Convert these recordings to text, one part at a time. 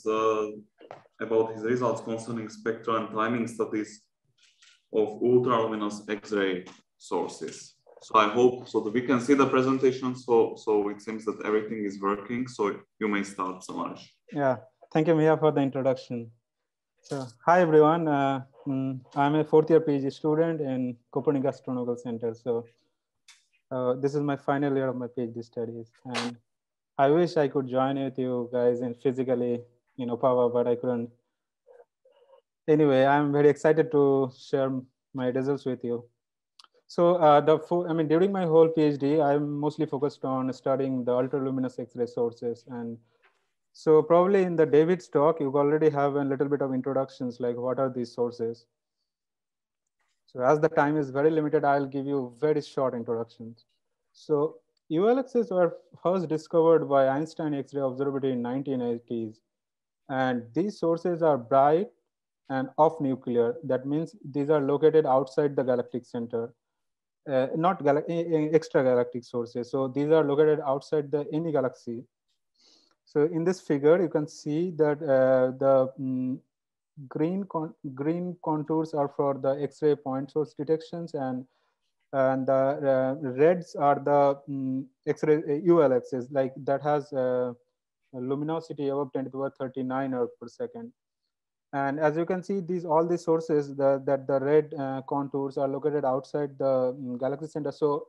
about his results concerning spectral and timing studies of ultraluminous X-ray sources. So I hope so that we can see the presentation. So it seems that everything is working. So you may start, Samaresh. Yeah, thank you, Mia, for the introduction. So hi everyone. I'm a fourth-year PhD student in Copernicus Astronomical Center. So this is my final year of my PhD studies, and I wish I could join with you guys in physically in Opava, but I couldn't. Anyway, I'm very excited to share my results with you. So during my whole PhD, I'm mostly focused on studying the ultraluminous X-ray sources. And so probably in the David's talk, you already have a little bit of introductions, like what are these sources? So as the time is very limited, I'll give you very short introductions. So ULXs were first discovered by Einstein X-ray Observatory in 1980s. And these sources are bright and off nuclear. That means these are located outside the galactic center. Not extragalactic sources. So these are located outside any galaxy. So in this figure, you can see that the green contours are for the X-ray point source detections, and the reds are the X-ray ULXs, like that has luminosity above 10 to the power 39 erg per second. And as you can see, all these sources that the red contours are located outside the galaxy center. So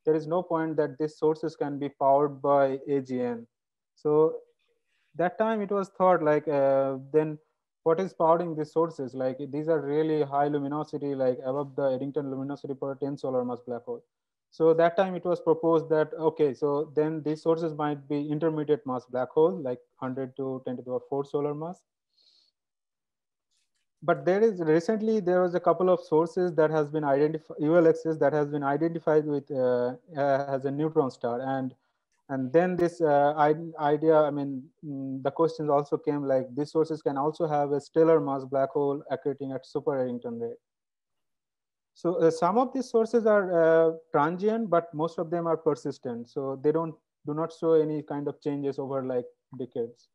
there is no point that these sources can be powered by AGN. So that time it was thought like, then what is powering these sources? Like these are really high luminosity, like above the Eddington luminosity per 10 solar mass black hole. So that time it was proposed that, okay, so then these sources might be intermediate mass black hole, like 100 to 10 to the power 4 solar mass. But there was a couple of sources that has been identified, ULXs that has been identified with as a neutron star, and then this idea, I mean, the questions also came like these sources can also have a stellar mass black hole accreting at super-Eddington rate. So some of these sources are transient, but most of them are persistent. So they do not show any kind of changes over like decades.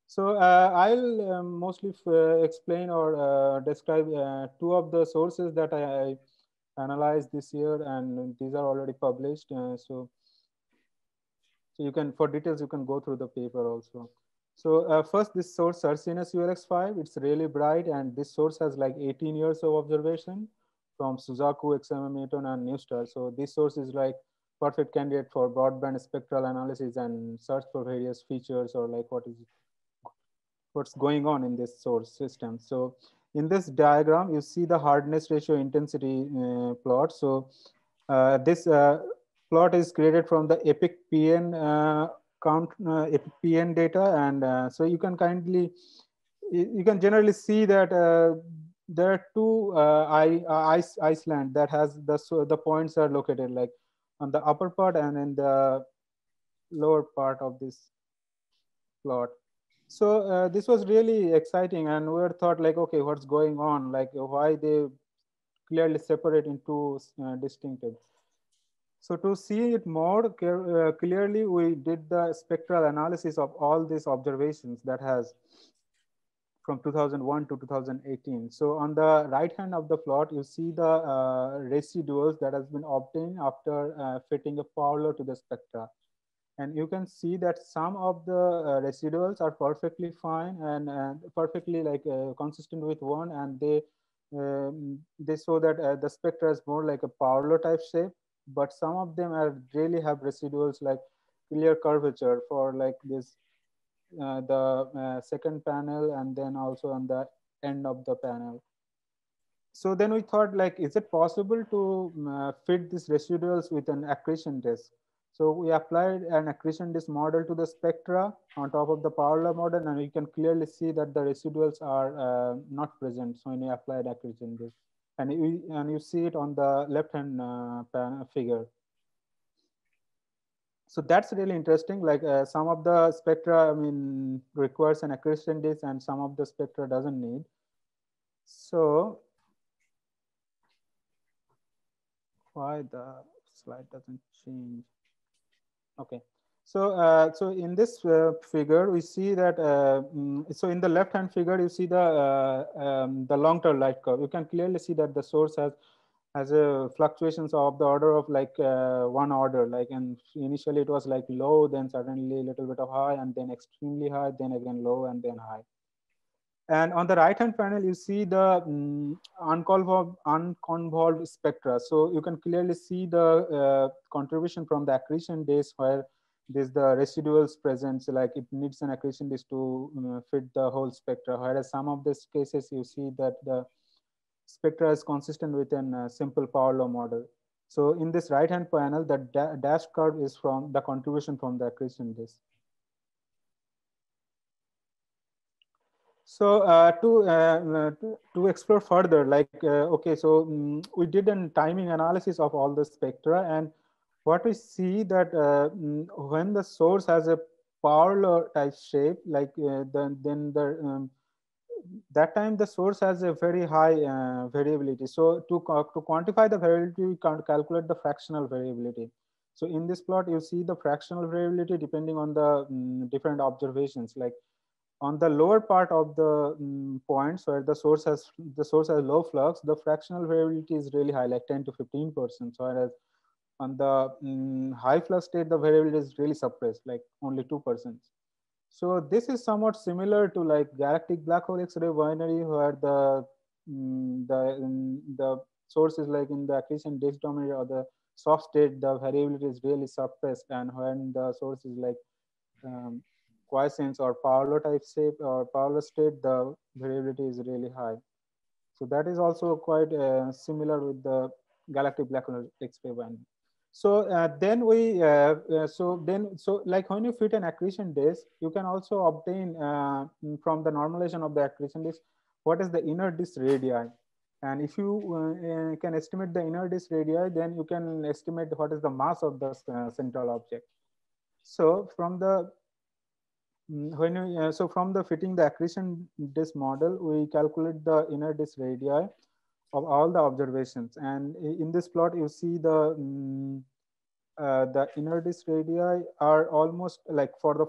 So I'll mostly explain or describe two of the sources that I analyzed this year, and these are already published. So you can, for details, you can go through the paper also. So first, this source, Ursinus ULX5, it's really bright, and this source has like 18 years of observation from Suzaku, XMM-Newton, and NuSTAR. So this source is like perfect candidate for broadband spectral analysis and search for various features or like what's going on in this source system. So in this diagram, you see the hardness ratio intensity plot. So this plot is created from the epic PN epic PN data, and so you can generally see that there are two Iceland that has the points are located like on the upper part and in the lower part of this plot. So this was really exciting, and we were thought like, okay, what's going on? Like why they clearly separate into distinctive. So to see it more clearly, we did the spectral analysis of all these observations that has from 2001 to 2018. So on the right hand of the plot, you see the residuals that has been obtained after fitting a Fowler to the spectra. And you can see that some of the residuals are perfectly fine and perfectly like consistent with one, and they show that the spectra is more like a Fowler type shape, but some of them really have residuals like clear curvature for like this the second panel, and then also on the end of the panel. So then we thought like, is it possible to fit these residuals with an accretion disk? So we applied an accretion disk model to the spectra on top of the Fowler model, and you can clearly see that the residuals are not present. So when you applied accretion disk, and you see it on the left-hand figure. So that's really interesting. Like some of the spectra, I mean, requires an accretion disk, and some of the spectra doesn't need. So why the slide doesn't change? Okay. So in this figure, we see that, so in the left-hand figure, you see the long-term light curve. You can clearly see that the source has a fluctuations of the order of like one order. Like, and initially it was like low, then suddenly a little bit of high, and then extremely high, then again low, and then high. And on the right-hand panel, you see the unconvolved spectra. So you can clearly see the contribution from the accretion days, where there's the residuals present. So like it needs an accretion disk to fit the whole spectra. Whereas some of these cases, you see that the spectra is consistent with a simple power law model. So in this right-hand panel, the dashed curve is from the contribution from the accretion disk. So to explore further, like, okay, so we did a timing analysis of all the spectra, and what we see that when the source has a power law type shape, like then the that time the source has a very high variability. So to quantify the variability, we can calculate the fractional variability. So in this plot, you see the fractional variability depending on the different observations. Like on the lower part of the points where the source has low flux, the fractional variability is really high, like 10 to 15%. So whereas on the high flux state, the variability is really suppressed, like only 2%. So this is somewhat similar to like galactic black hole X-ray binary, where the source is like in the accretion disk dominated or the soft state, the variability is really suppressed, and when the source is like quiescence or power law type shape or power law state, the variability is really high. So that is also quite similar with the galactic black hole X-ray binary. So so like when you fit an accretion disk, you can also obtain from the normalization of the accretion disk what is the inner disk radii. And if you can estimate the inner disk radii, then you can estimate what is the mass of the central object. So from the so from the fitting the accretion disk model, we calculate the inner disk radii of all the observations. And in this plot, you see the inner disk radii are almost like for the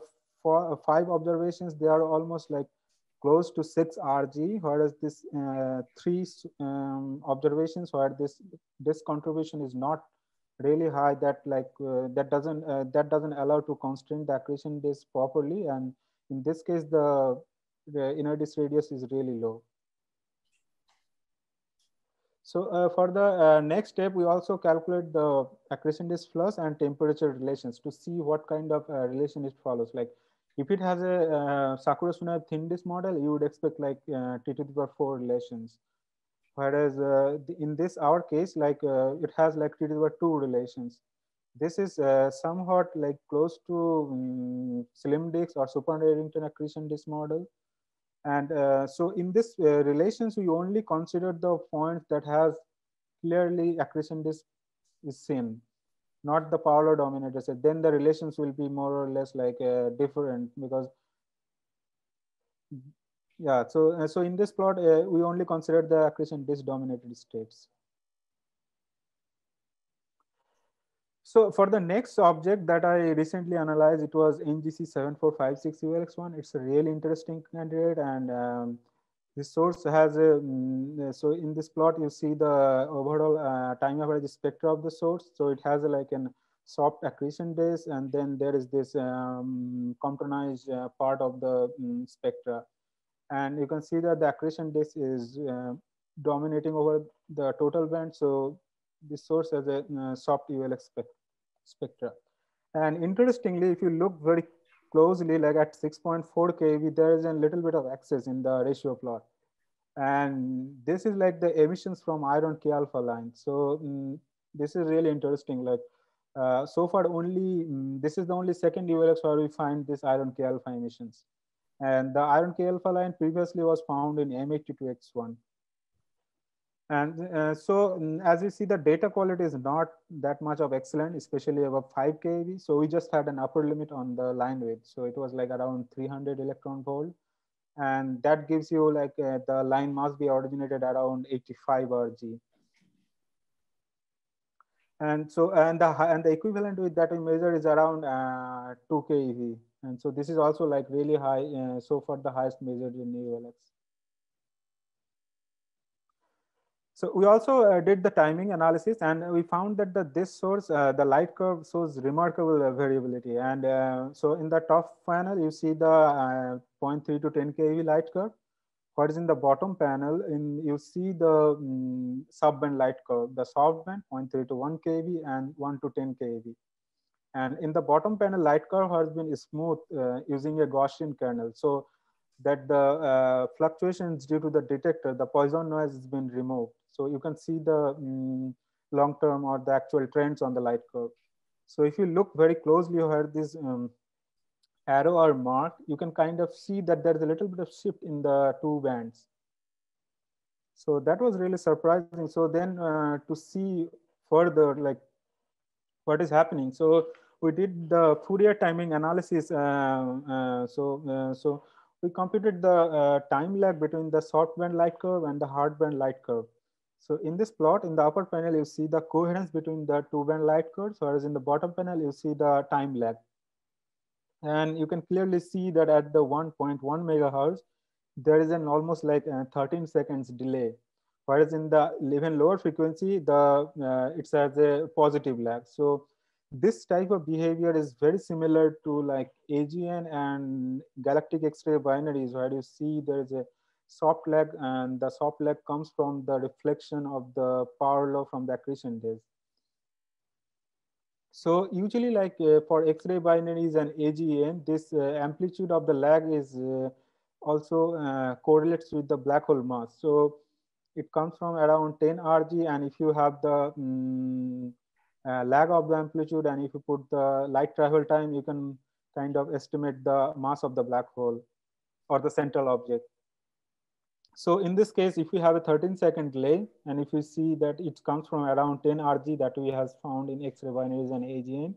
5 observations, they are almost like close to 6 rg, whereas this 3 observations where this contribution is not really high, that like that doesn't allow to constrain the accretion disk properly, and in this case the inner disk radius is really low. So for the next step, we also calculate the accretion disk flux and temperature relations to see what kind of relation it follows. Like if it has a Sakura-Tsunabe thin disk model, you would expect like T to the power 4 relations. Whereas in this our case, like it has like T to the power 2 relations. This is somewhat like close to slim disk or super-Eddington accretion disk model. And so in this relations, we only consider the points that has clearly accretion disk is seen, not the power law dominated set. Then the relations will be more or less like different, because yeah. So in this plot, we only consider the accretion disk dominated states. So for the next object that I recently analyzed, it was NGC7456 ULX1. It's a really interesting candidate, and this source has a, so in this plot, you see the overall time average spectra of the source. So it has like an soft accretion disk, and then there is this Comptonized part of the spectra. And you can see that the accretion disk is dominating over the total band. So this source has a soft ULX spectra. And interestingly, if you look very closely, like at 6.4 keV, there is a little bit of excess in the ratio plot. And this is like the emissions from iron K alpha line. So this is really interesting. Like so far only, this is the only second ULX where we find this iron K alpha emissions. And the iron K alpha line previously was found in M82X1. And so as you see, the data quality is not that much of excellent, especially above 5 keV. So we just had an upper limit on the line width. So it was like around 300 electron volt. And that gives you like the line must be originated around 85 Rg. And so, and the equivalent with that we measure is around 2 keV. And so this is also like really high, so far the highest measured in ULX. So we also did the timing analysis, and we found that this source, the light curve, shows remarkable variability. And so in the top panel, you see the 0.3 to 10 keV light curve. Whereas in the bottom panel, you see the subband light curve, the soft band 0.3 to 1 keV and 1 to 10 keV. And in the bottom panel, light curve has been smooth using a Gaussian kernel, so that the fluctuations due to the detector, the Poisson noise has been removed. So you can see the long-term or the actual trends on the light curve. So if you look very closely where this arrow are marked, you can kind of see that there's a little bit of shift in the two bands. So that was really surprising. So then to see further, like what is happening. So we did the Fourier timing analysis. So we computed the time lag between the short band light curve and the hard band light curve. So in this plot, in the upper panel, you see the coherence between the two band light curves, whereas in the bottom panel, you see the time lag. And you can clearly see that at the 1.1 megahertz, there is an almost like 13 seconds delay. Whereas in the even lower frequency, it's as a positive lag. So this type of behavior is very similar to like AGN and Galactic X-ray binaries, where you see there is a soft lag, and the soft lag comes from the reflection of the power law from the accretion days. So usually like for X-ray binaries and AGN, this amplitude of the lag is also correlates with the black hole mass. So it comes from around 10 Rg, and if you have the lag of the amplitude, and if you put the light travel time, you can kind of estimate the mass of the black hole or the central object. So in this case, if we have a 13-second delay, and if you see that it comes from around 10 Rg that we have found in X-ray binaries and AGN,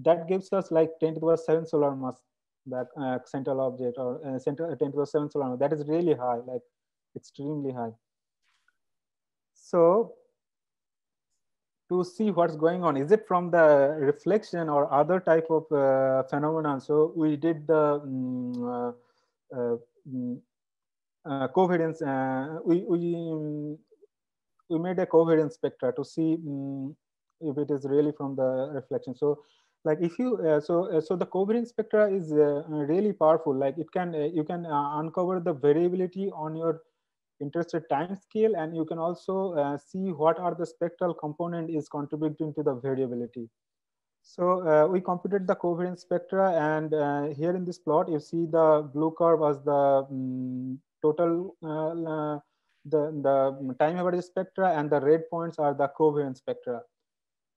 that gives us like 10 to the 7 solar mass back central object, or 10 to the 7 solar mass. That is really high, like extremely high. So to see what's going on, is it from the reflection or other type of phenomenon? So we did the covariance. We made a covariance spectra to see if it is really from the reflection. So like if you so the covariance spectra is really powerful. Like it can you can uncover the variability on your interested time scale, and you can also see what are the spectral component is contributing to the variability. So we computed the covariance spectra, and here in this plot you see the blue curve as the total the time average spectra, and the red points are the covariance spectra.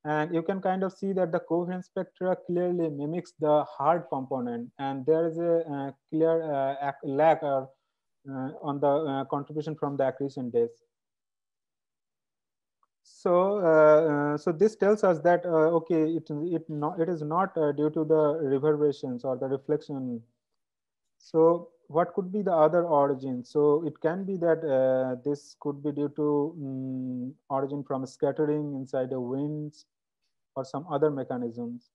And you can kind of see that the covariance spectra clearly mimics the hard component, and there is a clear lag on the contribution from the accretion days. So this tells us that okay, it is not due to the reverberations or the reflection. So what could be the other origin? So it can be that this could be due to origin from scattering inside the winds or some other mechanisms.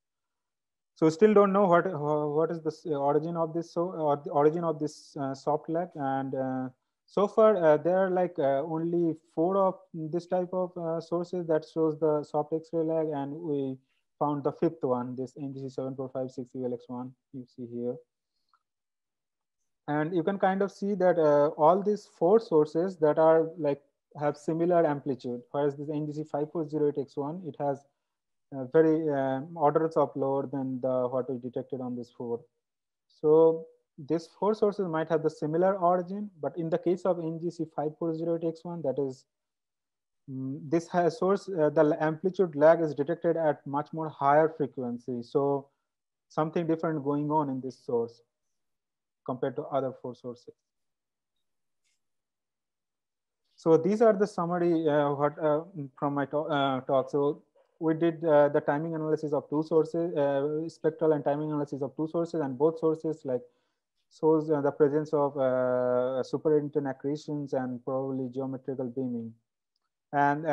So still don't know what is the origin of this, or the origin of this soft lag. And so far there are like only 4 of this type of sources that shows the soft X-ray lag, and we found the 5th one, this NGC 7456 ULX1 you see here. And you can kind of see that all these 4 sources that are like have similar amplitude, whereas this NGC 5408X1, it has very orders of lower than the what we detected on this 4. So these 4 sources might have the similar origin, but in the case of NGC 5408X1, that is this has source, the amplitude lag is detected at much more higher frequency. So something different going on in this source compared to other 4 sources. So these are the summary from my talk. So we did the timing analysis of 2 sources, spectral and timing analysis of 2 sources, and both sources like shows the presence of super-Eddington accretions and probably geometrical beaming. And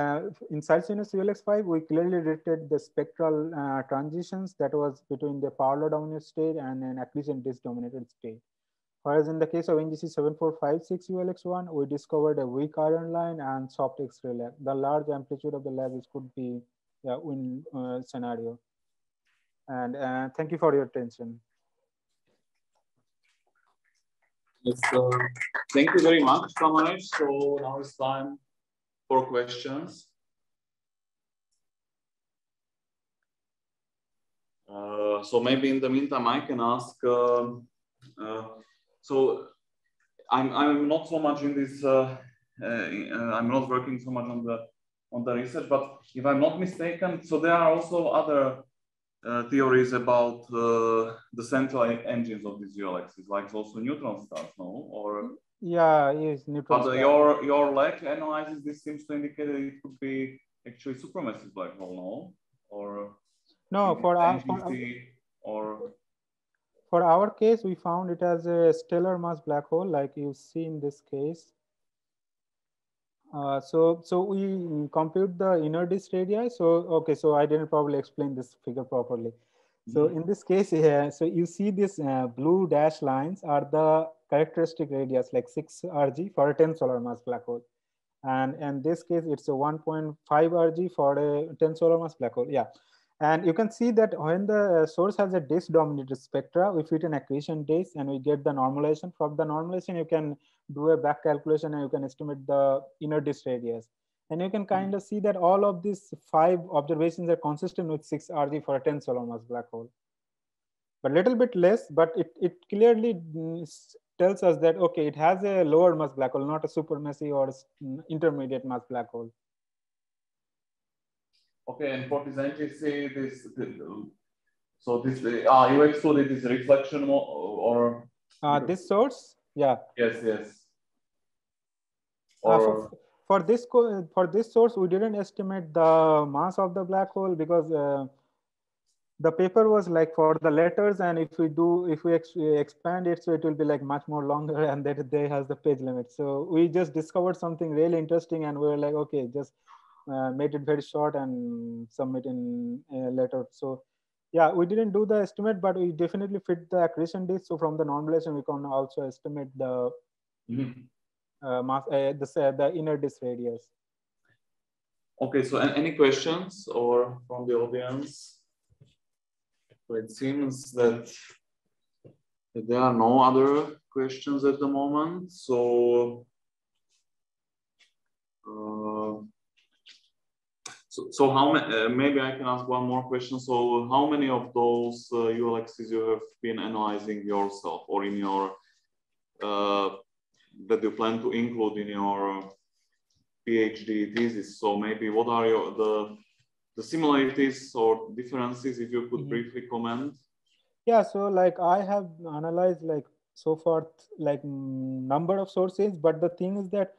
inside sinus ULX5, we clearly detected the spectral transitions that was between the power law dominated state and an accretion disk dominated state. Whereas in the case of NGC 7456 ULX1, we discovered a weak iron line and soft X-ray lag. The large amplitude of the lag could be win scenario. And thank you for your attention. Yes, thank you very much, Samaresh. So now it's time for questions. So maybe in the meantime, I can ask. So I'm not so much in this. I'm not working so much on the research, but if I'm not mistaken, so there are also other theories about the central engines of these ULXs, like also neutron stars, no? Or yeah, yes, neutron but star. your lag analysis, this seems to indicate that it could be actually supermassive black hole, no? Or no, for our case, we found it as a stellar mass black hole, like you see in this case. So we compute the inner disk radii. So okay, so I didn't probably explain this figure properly. So in this case here, so you see these blue dash lines are the characteristic radius, like 6 Rg for a 10 solar mass black hole. And in this case, it's a 1.5 Rg for a 10 solar mass black hole. Yeah. And you can see that when the source has a disk dominated spectra, we fit an accretion disk and we get the normalization. From the normalization, you can do a back calculation and you can estimate the inner disk radius. And you can kind of see that all of these 5 observations are consistent with 6 Rg for a 10 solar mass black hole. But a little bit less, but it clearly tells us that, okay, it has a lower mass black hole, not a supermassive or intermediate mass black hole. Okay, and for this NGC, so this you excluded this reflection or this source, yeah. Yes. Or for this source, we didn't estimate the mass of the black hole because the paper was like for the letters, and if we expand it, so it will be like much more longer, and that they has the page limit. So we just discovered something really interesting, and we were like, okay, just made it very short and submit in a letter. So yeah, we didn't do the estimate, but we definitely fit the accretion disk. So from the normalization, we can also estimate the mass, the inner disk radius. Okay, so any questions or from the audience? So it seems that there are no other questions at the moment. So so how many? Maybe I can ask one more question. So how many of those ULXs you have been analyzing yourself, or in your that you plan to include in your PhD thesis? So maybe what are the similarities or differences, if you could briefly comment? Yeah, so like I have analyzed like so far like number of sources, but the thing is that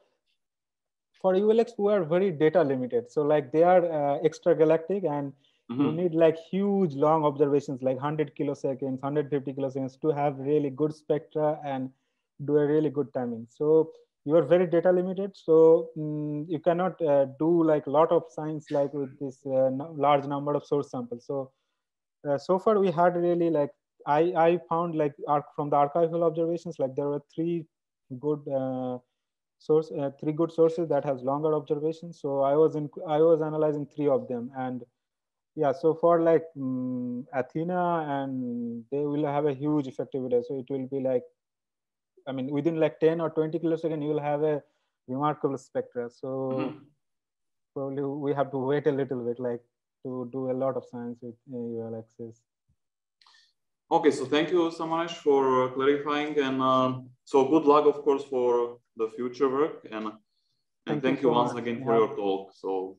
for ULX we are very data limited. So like they are extragalactic, and you need like huge long observations, like 100 kiloseconds, 150 kiloseconds to have really good spectra and do a really good timing. So you are very data limited. So you cannot do like a lot of science like with this large number of source samples. So so far we had really like I found like from the archival observations, like there were three good sources that has longer observations. So I was analyzing 3 of them, and yeah, so for like Athena, and they will have a huge effectivity. So it will be like, I mean, within like 10 or 20 kiloseconds, you will have a remarkable spectra. So probably we have to wait a little bit, like to do a lot of science with ULXs. Okay, so thank you, Samaresh, for clarifying, and so good luck, of course, for the future work, and thank you once again for your talk. So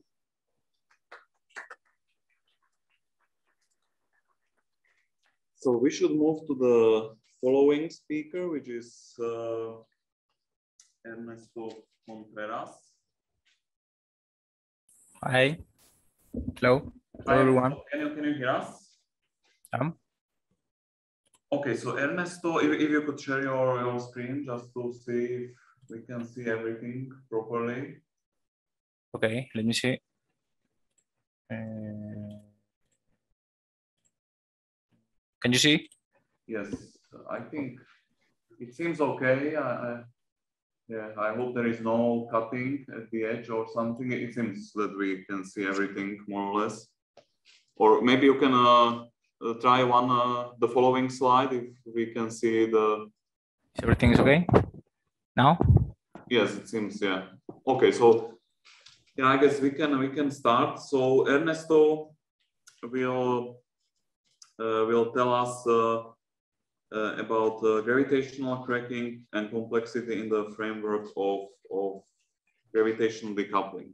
we should move to the following speaker, which is Ernesto Contreras. Hi. Hello. Hello, everyone. Can you hear us? Okay, so Ernesto, if you could share your screen just to see if we can see everything properly. Okay, let me see. Can you see? Yes, I think it seems okay. Yeah, I hope there is no cutting at the edge or something. It seems that we can see everything more or less. Or maybe you can try the following slide if we can see the. Everything is okay now? Yes, it seems, yeah. Okay, so yeah, I guess we can start. So Ernesto will tell us about gravitational cracking and complexity in the framework of gravitational decoupling.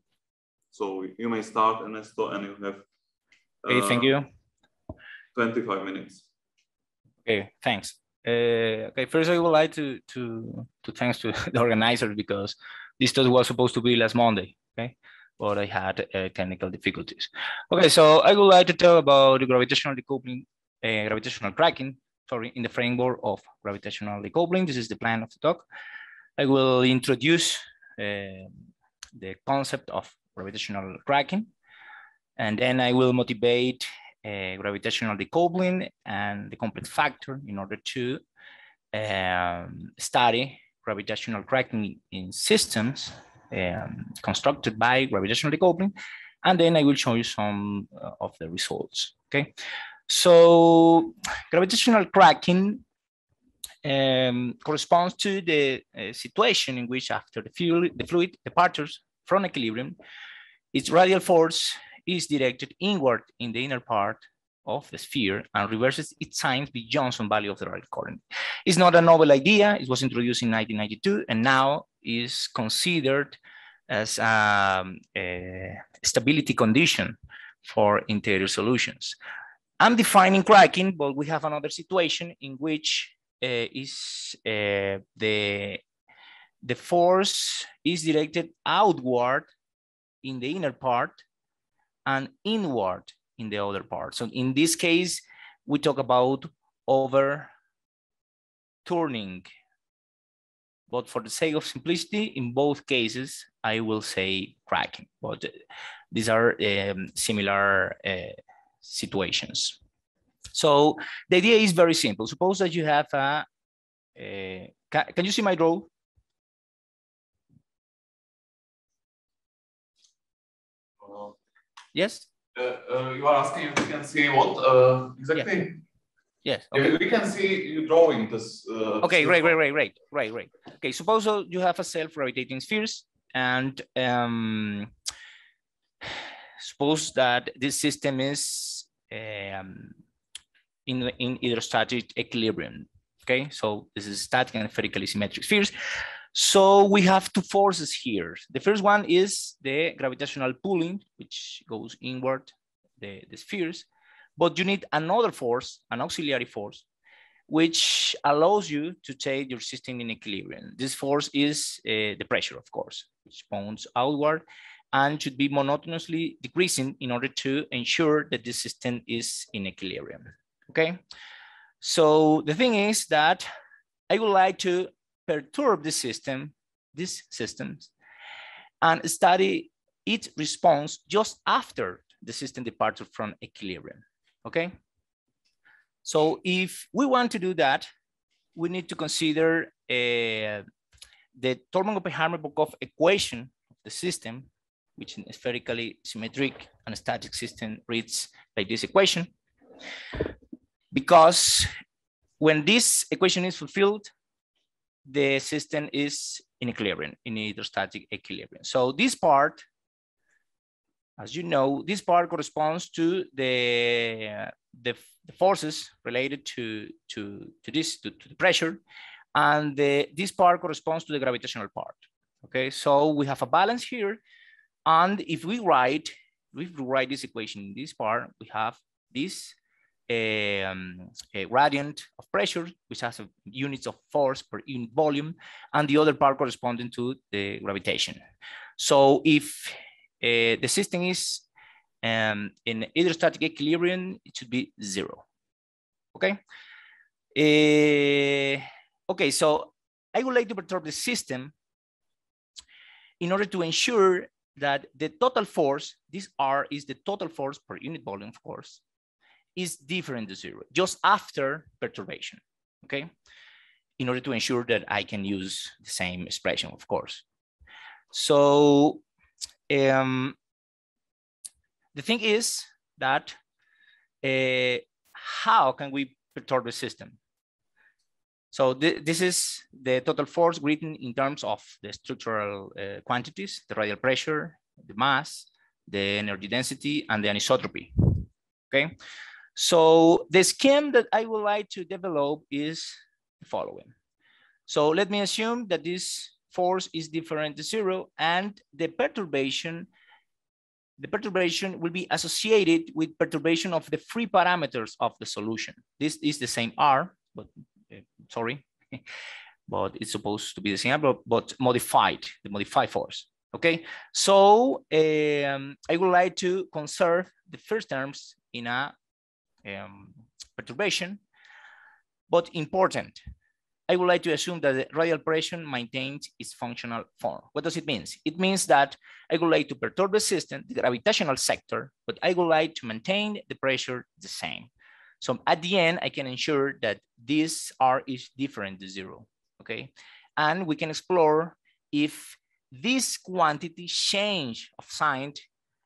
So you may start, Ernesto, and you have Okay, thank you. 25 minutes. Okay, thanks. Okay, first I would like to thanks to the organizer because this talk was supposed to be last Monday, okay? But I had technical difficulties. Okay, so I would like to tell about the gravitational decoupling, gravitational cracking, sorry, in the framework of gravitational decoupling. This is the plan of the talk. I will introduce the concept of gravitational cracking, and then I will motivate gravitational decoupling and the complex factor in order to study gravitational cracking in systems constructed by gravitational decoupling. And then I will show you some of the results, okay? So gravitational cracking corresponds to the situation in which after the fluid departures from equilibrium, its radial force is directed inward in the inner part of the sphere and reverses its signs beyond some value of the radial current. It's not a novel idea. It was introduced in 1992 and now is considered as a stability condition for interior solutions. I'm defining cracking, but we have another situation in which the force is directed outward in the inner part and inward in the other part. So in this case, we talk about overturning. But for the sake of simplicity, in both cases, I will say cracking. But these are similar situations. So the idea is very simple. Suppose that you have can you see my draw? Yes? You are asking if we can see what exactly? Yes. Okay. Yeah, we can see you drawing this. Okay, great. Okay, suppose you have a self-rotating spheres and suppose that this system is in hydrostatic equilibrium. Okay, so this is static and spherically symmetric spheres. So we have two forces here. The first one is the gravitational pulling, which goes inward the spheres, but you need another force, an auxiliary force, which allows you to take your system in equilibrium. This force is the pressure, of course, which points outward and should be monotonously decreasing in order to ensure that this system is in equilibrium, okay? So the thing is that I would like to perturb the system, these systems, and study its response just after the system departure from equilibrium, okay? So if we want to do that, we need to consider the Thorman-Oppenheimer-Bokov equation of the system, which in a spherically symmetric and static system reads like this equation. Because when this equation is fulfilled, the system is in equilibrium, in hydrostatic equilibrium. So this part, as you know, this part corresponds to the forces related to the pressure, and this part corresponds to the gravitational part. Okay, so we have a balance here, and if we write this equation in this part, we have this a gradient of pressure, which has units of force per unit volume, and the other part corresponding to the gravitation. So if the system is in hydrostatic equilibrium, it should be 0. Okay. Okay, so I would like to perturb the system in order to ensure that the total force, this R is the total force per unit volume, of course, is different to zero just after perturbation, okay? In order to ensure that I can use the same expression, of course. So the thing is that how can we perturb the system? So this is the total force written in terms of the structural quantities, the radial pressure, the mass, the energy density, and the anisotropy, okay? So the scheme that I would like to develop is the following. So let me assume that this force is different to zero, and the perturbation will be associated with perturbation of the free parameters of the solution. This is the same R, but sorry, but it's supposed to be the same, but modified, the modified force. Okay, so I would like to conserve the first terms in a perturbation, but important, I would like to assume that the radial pressure maintains its functional form. What does it mean? It means that I would like to perturb the system, the gravitational sector, but I would like to maintain the pressure the same. So at the end, I can ensure that this R is different to zero, okay? And we can explore if this quantity change of sign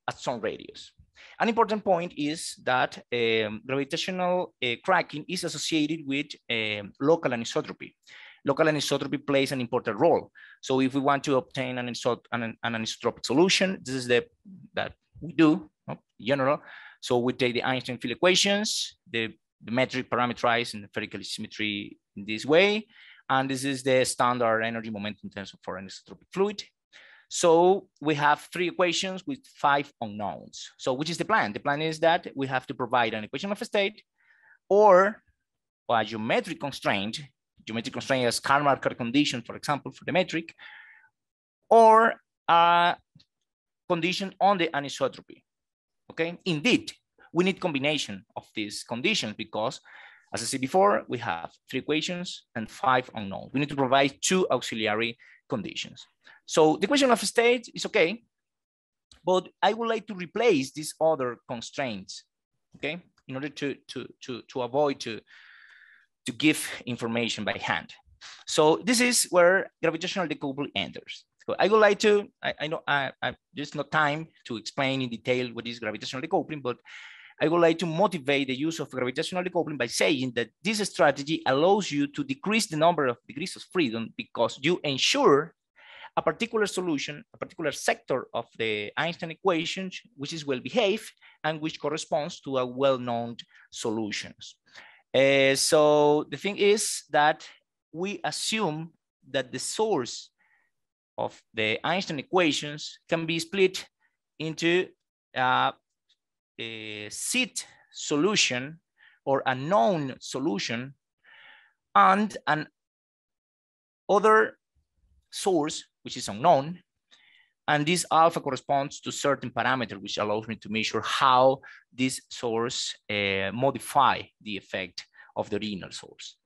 at some radius. An important point is that gravitational cracking is associated with local anisotropy. Local anisotropy plays an important role. So if we want to obtain an anisotropic solution, this is that we do in general. So we take the Einstein field equations, the metric parameterized in the spherical symmetry in this way. And this is the standard energy momentum tensor for an anisotropic fluid. So we have three equations with 5 unknowns. So which is the plan? The plan is that we have to provide an equation of state or a geometric constraint as Karl-Markov condition, for example, for the metric, or a condition on the anisotropy, okay? Indeed, we need combination of these conditions because, as I said before, we have 3 equations and 5 unknowns. We need to provide 2 auxiliary conditions. So the equation of state is okay, but I would like to replace these other constraints, okay, in order to avoid to give information by hand. So this is where gravitational decoupling enters. So I would like to, I know there's no time to explain in detail what is gravitational decoupling, but I would like to motivate the use of gravitational decoupling by saying that this strategy allows you to decrease the number of degrees of freedom because you ensure a particular solution, a particular sector of the Einstein equations, which is well behaved and which corresponds to a well-known solutions. So the thing is that we assume that the source of the Einstein equations can be split into a seed solution or a known solution and an other source which is unknown, and this alpha corresponds to certain parameter which allows me to measure how this source modify the effect of the original source.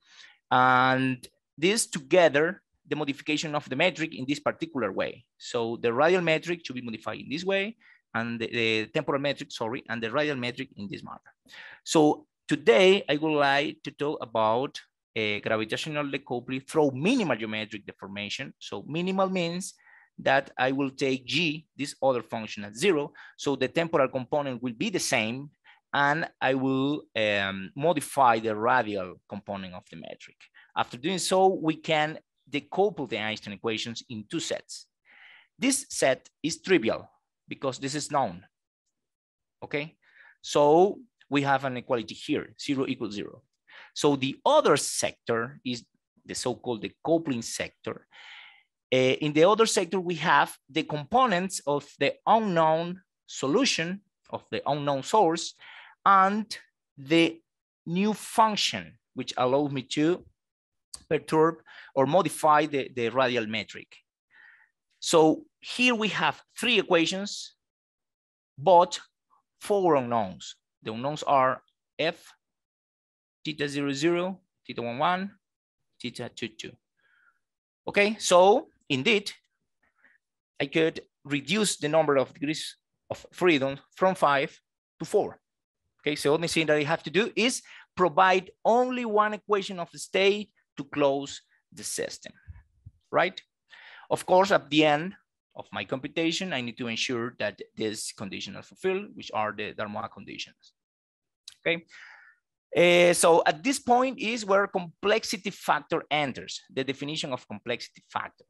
And this together, the modification of the metric in this particular way. So the radial metric should be modified in this way, and the temporal metric, sorry, and the radial metric in this manner. So today I would like to talk about gravitational decoupling through minimal geometric deformation. So minimal means that I will take G, this other function, at 0. So the temporal component will be the same, and I will modify the radial component of the metric. After doing so, we can decouple the Einstein equations in 2 sets. This set is trivial because this is known, okay? So we have an equality here, 0 equals 0. So the other sector is the so-called decoupling sector. In the other sector, we have the components of the unknown solution, of the unknown source, and the new function, which allows me to perturb or modify the radial metric. So here we have 3 equations, but 4 unknowns. The unknowns are F, theta 0, 0, theta 1, 1, theta 2, 2. Okay, so indeed, I could reduce the number of degrees of freedom from 5 to 4. Okay, so the only thing that I have to do is provide only one equation of the state to close the system, right? Of course, at the end of my computation, I need to ensure that these conditions are fulfilled, which are the Darmois conditions. Okay. So at this point is where complexity factor enters, the definition of complexity factor.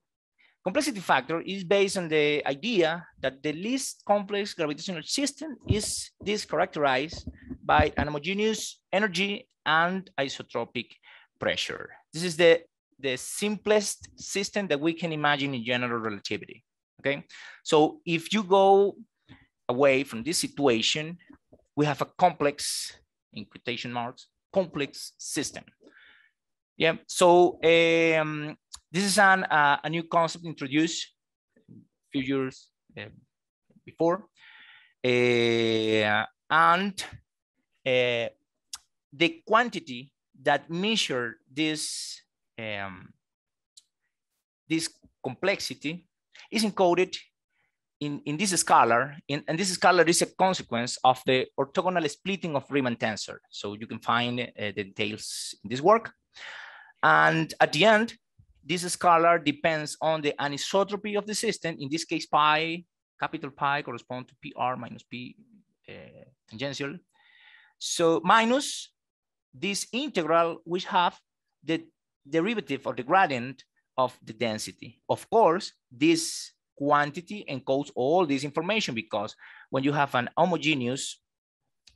Complexity factor is based on the idea that the least complex gravitational system is characterized by an homogeneous energy and isotropic pressure. This is the simplest system that we can imagine in general relativity. Okay, so if you go away from this situation, we have a complex, in quotation marks, complex system. Yeah, so this is a new concept introduced a few years before. And the quantity that measure this complexity is encoded in this scalar, and this scalar is a consequence of the orthogonal splitting of Riemann tensor. So you can find the details in this work. And at the end, this scalar depends on the anisotropy of the system. In this case, pi, capital Pi corresponds to PR minus P tangential. So minus this integral, which have the derivative or the gradient of the density. Of course, this quantity encodes all this information, because when you have an homogeneous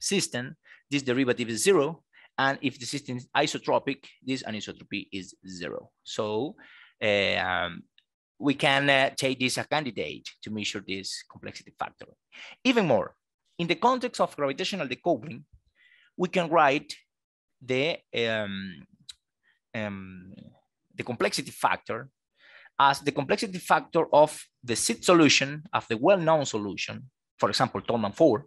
system, this derivative is 0. And if the system is isotropic, this anisotropy is 0. So we can take this a candidate to measure this complexity factor. Even more, in the context of gravitational decoupling, we can write the complexity factor as the complexity factor of the seed solution of the well-known solution, for example, Tolman 4,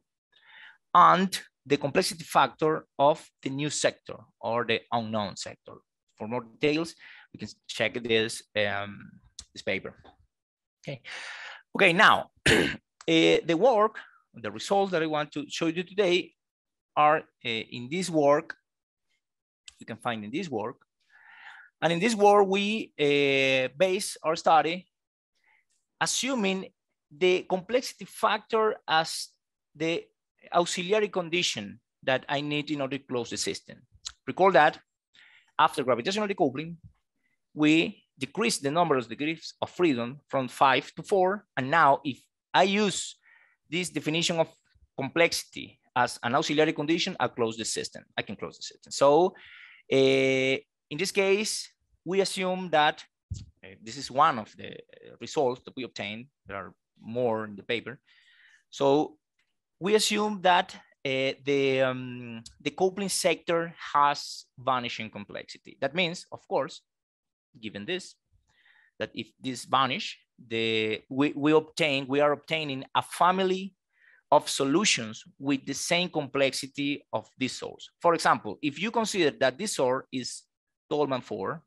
and the complexity factor of the new sector or the unknown sector. For more details, we can check this, this paper. Okay, okay. Now, the work, the results that I want to show you today are in this work. You can find in this work. And in this work, we base our study assuming the complexity factor as the auxiliary condition that I need in order to close the system. Recall that after gravitational decoupling, we decrease the number of degrees of freedom from 5 to 4. And now if I use this definition of complexity as an auxiliary condition, I close the system. I can close the system. So in this case, we assume that this is one of the results that we obtained. There are more in the paper. So we assume that the coupling sector has vanishing complexity. That means, of course, given this, that if this vanish, we are obtaining a family of solutions with the same complexity of this source. For example, if you consider that this source is Tolman 4,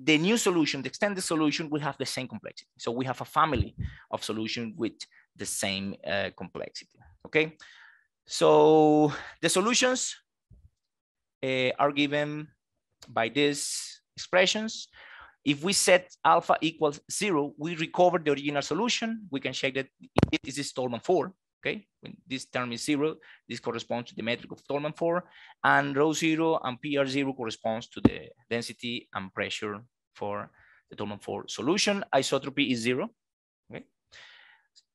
the new solution, the extended solution, will have the same complexity. So we have a family of solutions with the same complexity. Okay, so the solutions are given by these expressions. If we set alpha equals 0, we recover the original solution. We can check that this is Tolman 4. Okay, when this term is 0, this corresponds to the metric of Tolman 4, and rho 0 and PR 0 corresponds to the density and pressure for the Tolman 4 solution. Isotropy is 0. Okay,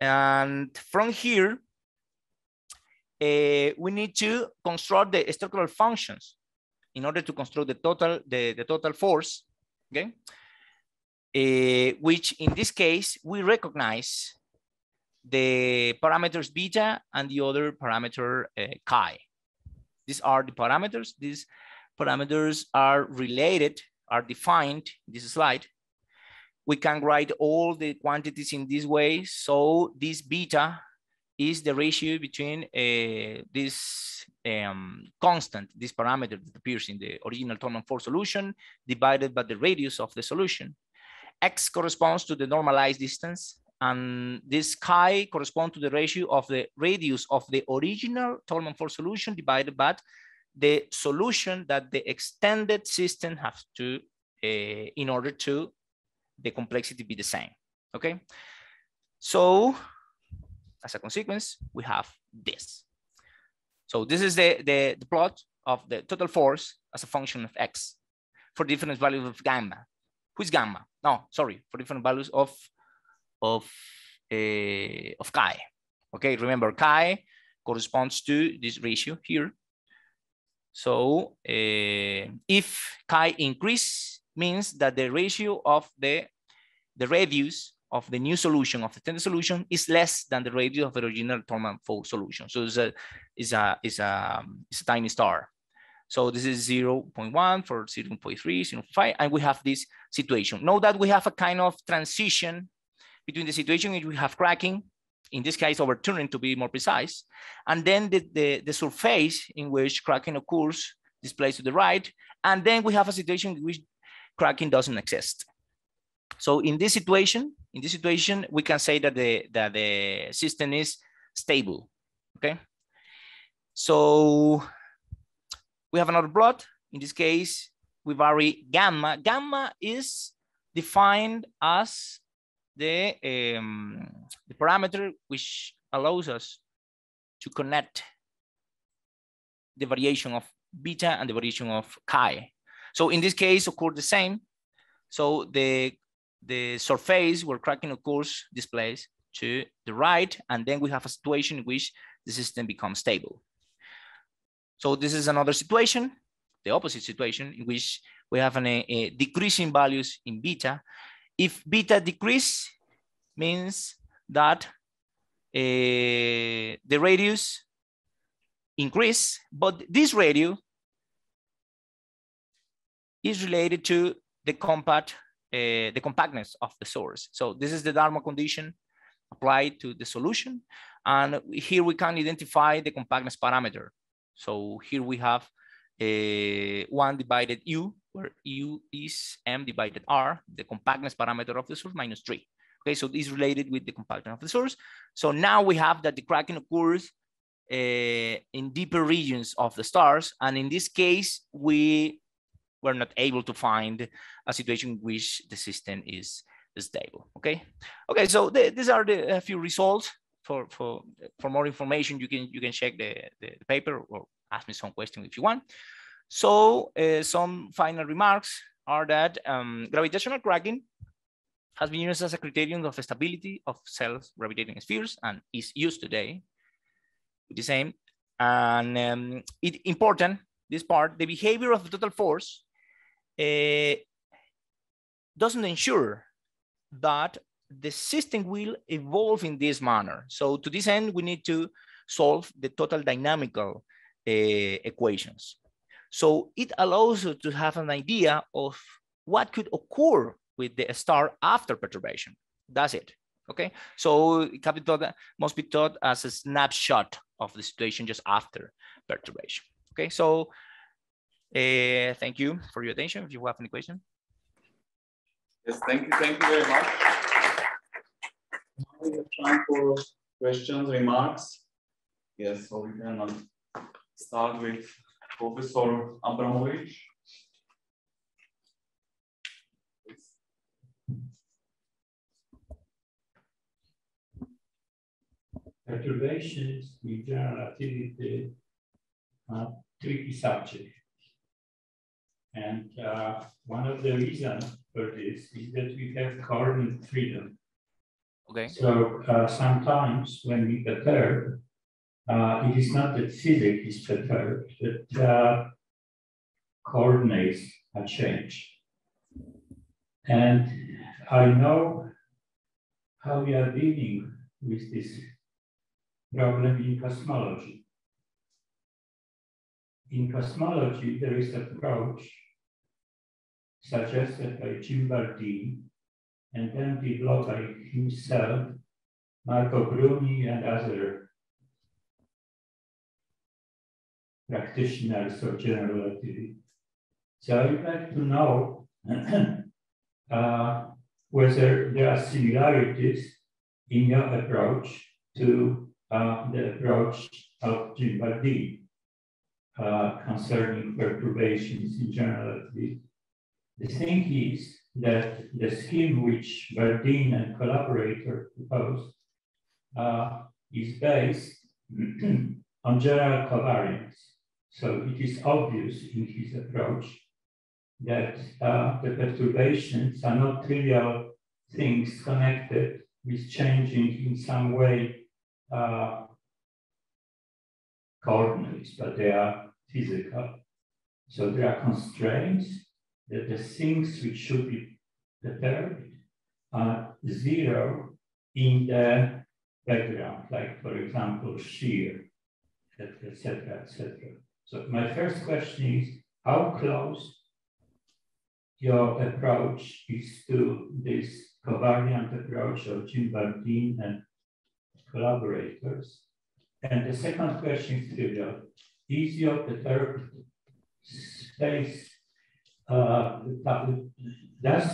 and from here, we need to construct the structural functions in order to construct the total force. Okay, which in this case we recognize the parameters beta and the other parameter chi. These are the parameters. These parameters are related, are defined in this slide. We can write all the quantities in this way. So this beta is the ratio between this constant, this parameter that appears in the original Tolman 4 solution, divided by the radius of the solution. X corresponds to the normalized distance And this chi corresponds to the ratio of the radius of the original Tolman-4 solution divided by the solution that the extended system has to, in order to the complexity be the same, okay? So as a consequence, we have this. So this is the plot of the total force as a function of x for different values of gamma. Who's gamma? No, sorry, for different values of chi. Okay, remember chi corresponds to this ratio here. So if chi increase means that the ratio of the radius of the new solution, of the extended solution, is less than the radius of the original Tolman-4 solution. So it's a tiny star. So this is 0.1 for 0.3, 0.5, and we have this situation. Note that we have a kind of transition between the situation in which we have cracking, in this case overturning to be more precise, and then the surface in which cracking occurs displays to the right, and then we have a situation in which cracking doesn't exist. So in this situation, we can say that the system is stable. Okay. So we have another plot. In this case, we vary gamma. Gamma is defined as the parameter which allows us to connect the variation of beta and the variation of chi. So in this case, occur the same. So the surface where cracking occurs displays to the right, and then we have a situation in which the system becomes stable. So this is another situation, the opposite situation, in which we have a decreasing values in beta. If beta decrease, means that the radius increase, but this radius is related to the compactness of the source. So this is the Darmo condition applied to the solution. And here we can identify the compactness parameter. So here we have 1 divided U, where U is M divided R, the compactness parameter of the source, minus 3. Okay, so this is related with the compactness of the source. So now we have that the cracking occurs in deeper regions of the stars. And in this case, we were not able to find a situation in which the system is stable. Okay, okay. So these are the few results. For more information, you can check the paper or ask me some questions if you want. So some final remarks are that gravitational cracking has been used as a criterion of stability of cells gravitating spheres and is used today with the same. And important, this part, the behavior of the total force doesn't ensure that the system will evolve in this manner. So to this end, we need to solve the total dynamical equations. So it allows us to have an idea of what could occur with the star after perturbation. That's it. Okay. So it can be thought, must be thought as a snapshot of the situation just after perturbation. Okay. So thank you for your attention. If you have any question. Yes, thank you very much. Now we have time for questions, remarks. Yes, so we can start with Professor Abramovich. Perturbations with general relativity are tricky subject. And one of the reasons for this is that we have coordinate freedom. Okay. So sometimes when we perturb, it is not that physics is perturbed, but coordinates are changed. And I know how we are dealing with this problem in cosmology. In cosmology, there is an approach suggested by Jim Bardeen and then developed by himself, Marco Bruni, and other practitioners of general relativity. So I would like to know whether there are similarities in your approach to the approach of Jean Bardeen concerning perturbations in general relativity. The thing is that the scheme which Bardeen and collaborator proposed is based on general covariance. So it is obvious in his approach that the perturbations are not trivial things connected with changing in some way coordinates, but they are physical. So there are constraints that the things which should be perturbed are zero in the background, like for example, shear, etc., etc. So my first question is, how close your approach is to this covariant approach of Jean Bardeen and collaborators? And the second question is trivial. Is your perturbed space, does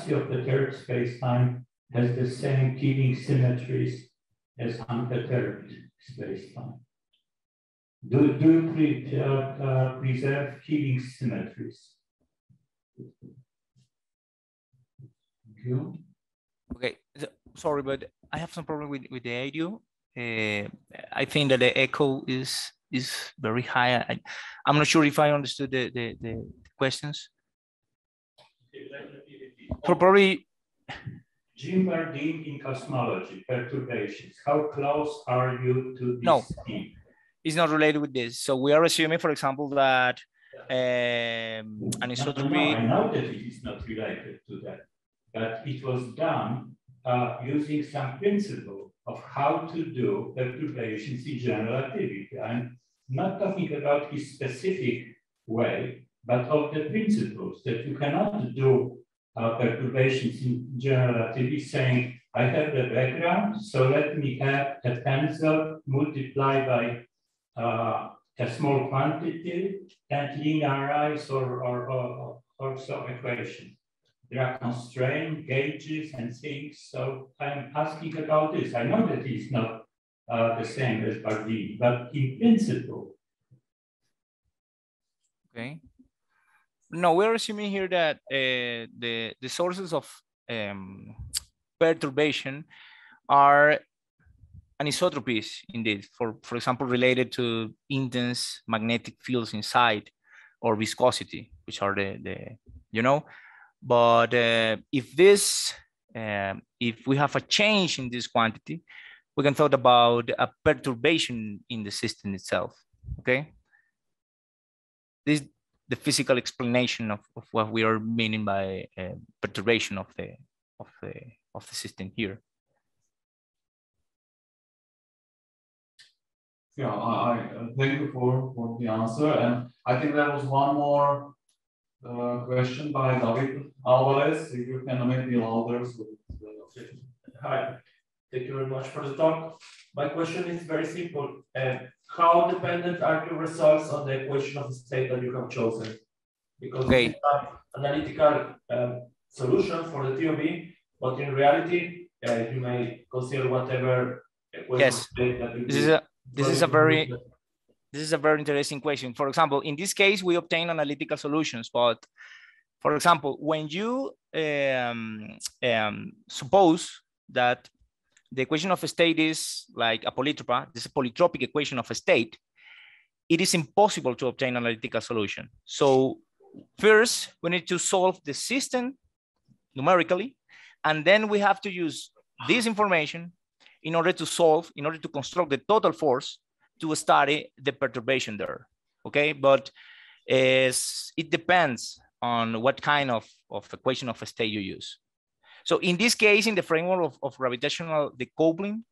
your perturbed space-time has the same Killing symmetries as unperturbed space-time? Do you preserve Killing symmetries? Thank you. Okay, sorry, but I have some problem with the audio. I think that the echo is very high. I'm not sure if I understood the questions. So probably Jean Bardeen in cosmology, perturbations. How close are you to this no, scheme? It's not related with this. So we are assuming, for example, that anisotropy. No, I know that it is not related to that, but it was done using some principle of how to do perturbations in general relativity. I'm not talking about his specific way, but of the principles that you cannot do perturbations in general relativity saying, I have the background, so let me have a tensor multiplied by a small quantity and linearize or so equation. There are constraints, gauges, and things. So I'm asking about this. I know that it's not the same as Bardeen, but in principle. Okay. No, we're assuming here that the sources of perturbation are anisotropies, indeed. For example, related to intense magnetic fields inside or viscosity, which are the you know. But if we have a change in this quantity, we can talk about a perturbation in the system itself. Okay, this is the physical explanation of what we are meaning by perturbation of the system here. Yeah, I thank you for the answer, and I think there was one more question by David Alvarez. If you can make me louder. So Hi, thank you very much for the talk. My question is very simple. How dependent are your results on the equation of the state that you have chosen? Because you have analytical solution for the TOB, but in reality, you may consider whatever equation of state that you this is a very interesting question. For example, in this case, we obtain analytical solutions, but for example, when you suppose that the equation of a state is like a polytropa, this is a polytropic equation of a state, it is impossible to obtain an analytical solution. So first, we need to solve the system numerically, and then we have to use this information in order to construct the total force to study the perturbation there, okay? But it depends on what kind of equation of a state you use. So in this case, in the framework of gravitational decoupling,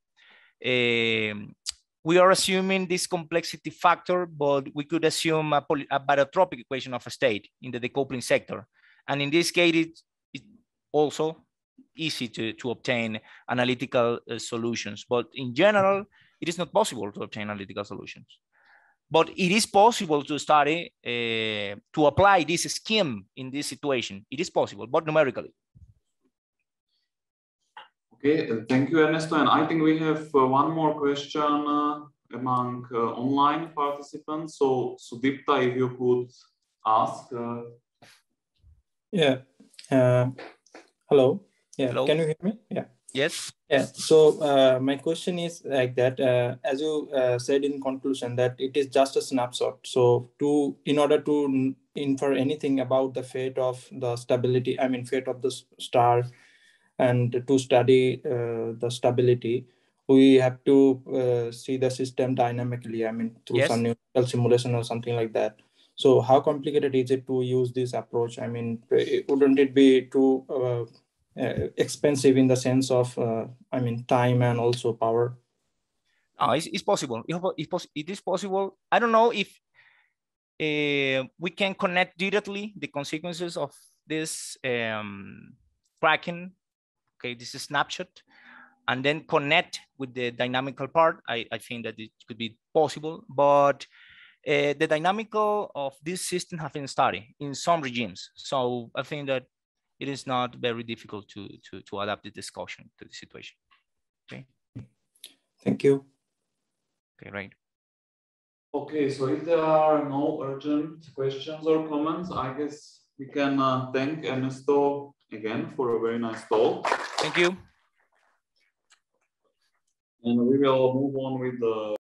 we are assuming this complexity factor, but we could assume a barotropic equation of a state in the decoupling sector. And in this case, it's also easy to obtain analytical solutions. But in general, it is not possible to obtain analytical solutions. But it is possible to study, to apply this scheme in this situation. It is possible, but numerically. Okay, thank you, Ernesto. And I think we have one more question among online participants. So, Sudipta, if you could ask. Yeah. Hello. Yeah. Hello. Can you hear me? Yeah. Yes. Yeah. So my question is like that. As you said in conclusion, that it is just a snapshot. So in order to infer anything about the fate of the stability, I mean fate of the star, and to study the stability, we have to see the system dynamically. I mean through some numerical simulation or something like that. So how complicated is it to use this approach? I mean, wouldn't it be too expensive in the sense of, I mean, time and also power? It's possible. It is possible. I don't know if we can connect directly the consequences of this tracking, okay, this is snapshot, and then connect with the dynamical part. I think that it could be possible, but the dynamical of this system have been studied in some regimes. So I think that it is not very difficult to adapt the discussion to the situation. Okay. Thank you. Okay, right. Okay, so if there are no urgent questions or comments, I guess we can thank Ernesto again for a very nice talk. Thank you. And we will move on with the